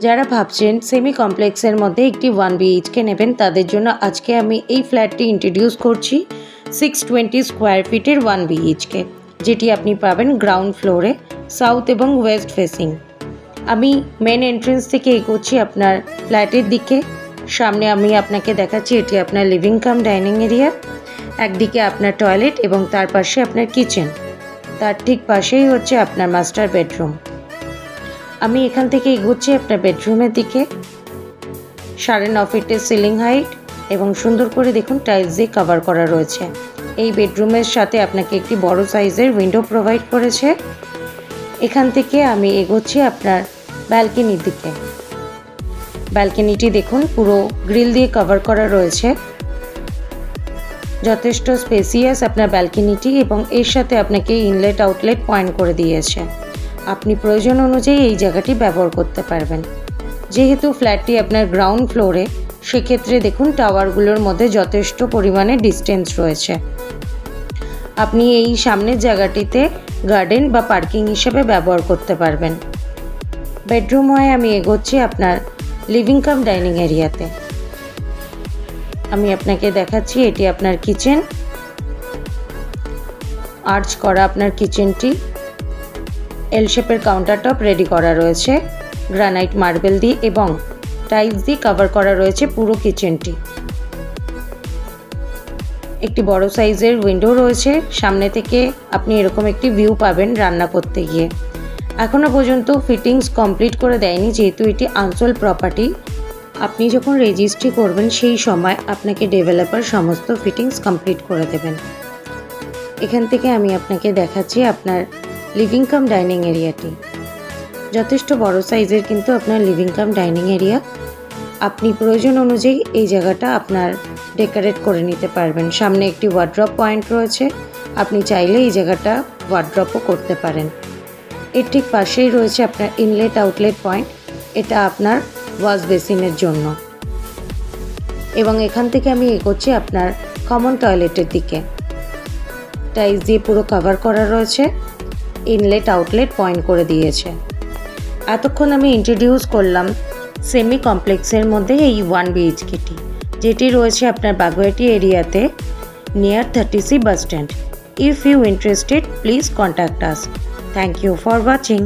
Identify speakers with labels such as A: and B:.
A: যারা ভাবছেন সেমি কমপ্লেক্সের মধ্যে একটি 1 BHK নেবেন তাদের জন্য আজকে আমি এই ফ্ল্যাটটি ইন্ট্রোডিউস করছি 620 স্কোয়ার ফিটের 1 BHK, যেটি আপনি পাবেন গ্রাউন্ড ফ্লোরে, সাউথ এবং ওয়েস্ট ফেসিং। আমি মেন এন্ট্রেন্স থেকে এগোচ্ছি আপনার ফ্ল্যাটের দিকে। সামনে আমি আপনাকে দেখাচ্ছি এটি আপনার লিভিং কাম ডাইনিং এরিয়া। একদিকে আপনার টয়লেট এবং তার পাশে আপনার কিচেন, তার ঠিক পাশেই হচ্ছে আপনার মাস্টার বেডরুম। আমি এখান থেকে এগোচ্ছি আপনার বেডরুমের দিকে। 9.5 ফিটের সিলিং হাইট এবং সুন্দর করে দেখুন টাইলস দিয়ে কভার করা রয়েছে। এই বেডরুমের সাথে আপনাকে একটি বড় সাইজের উইন্ডো প্রোভাইড করেছে। এখান থেকে আমি এগোচ্ছি আপনার ব্যালকনির দিকে। ব্যালকনিটি দেখুন পুরো গ্রিল দিয়ে কভার করা রয়েছে, যথেষ্ট স্পেসিয়াস আপনার ব্যালকনিটি এবং এর সাথে আপনাকে ইনলেট আউটলেট পয়েন্ট করে দিয়েছে। আপনি প্রয়োজন অনুযায়ী এই জায়গাটি ব্যবহার করতে পারবেন। যেহেতু ফ্ল্যাটটি আপনার গ্রাউন্ড ফ্লোরে, সেক্ষেত্রে দেখুন টাওয়ারগুলোর মধ্যে যথেষ্ট পরিমাণে ডিস্টেন্স রয়েছে। আপনি এই সামনের জায়গাটিতে গার্ডেন বা পার্কিং হিসেবে ব্যবহার করতে পারবেন। বেডরুম হয়ে আমি এগোচ্ছি আপনার লিভিং কাম ডাইনিং এরিয়াতে। আমি আপনাকে দেখাচ্ছি এটি আপনার কিচেন। আর্চ করা আপনার কিচেনটি, এল শেপের কাউন্টার টপ রেডি করা রয়েছে গ্রানাইট মার্বেল দিয়ে এবং টাইলস দিয়ে কভার করা রয়েছে পুরো কিচেনটি। একটি বড় সাইজের উইন্ডো রয়েছে, সামনে থেকে আপনি এরকম একটি ভিউ পাবেন রান্না করতে গিয়ে। এখনও পর্যন্ত ফিটিংস কমপ্লিট করে দেয়নি, যেহেতু এটি আনসোল্ড প্রপার্টি। আপনি যখন রেজিস্ট্রি করবেন সেই সময় আপনাকে ডেভেলপার সমস্ত ফিটিংস কমপ্লিট করে দেবেন। এখান থেকে আমি আপনাকে দেখাচ্ছি আপনার লিভিং কাম ডাইনিং এরিয়াটি। যথেষ্ট বড় সাইজের কিন্তু আপনার লিভিং কাম ডাইনিং এরিয়া। আপনি প্রয়োজন অনুযায়ী এই জায়গাটা আপনার ডেকোরেট করে নিতে পারবেন। সামনে একটি ওয়ার্ড্রপ পয়েন্ট রয়েছে, আপনি চাইলে এই জায়গাটা ওয়ার্ড্রপও করতে পারেন। এর ঠিক পাশেই রয়েছে আপনার ইনলেট আউটলেট পয়েন্ট, এটা আপনার ওয়াশ বেসিনের জন্য। এবং এখান থেকে আমি এগোচ্ছি আপনার কমন টয়লেটের দিকে। টাইলস দিয়ে পুরো কভার করা রয়েছে, ইনলেট আউটলেট পয়েন্ট করে দিয়েছে। এতক্ষণ আমি ইন্ট্রোডিউস করলাম সেমি কমপ্লেক্সের মধ্যে এই 1 BHKটি, যেটি রয়েছে আপনার বাগুইআটি এরিয়াতে near 30C bus stand. If you interested please contact us. Thank you for watching.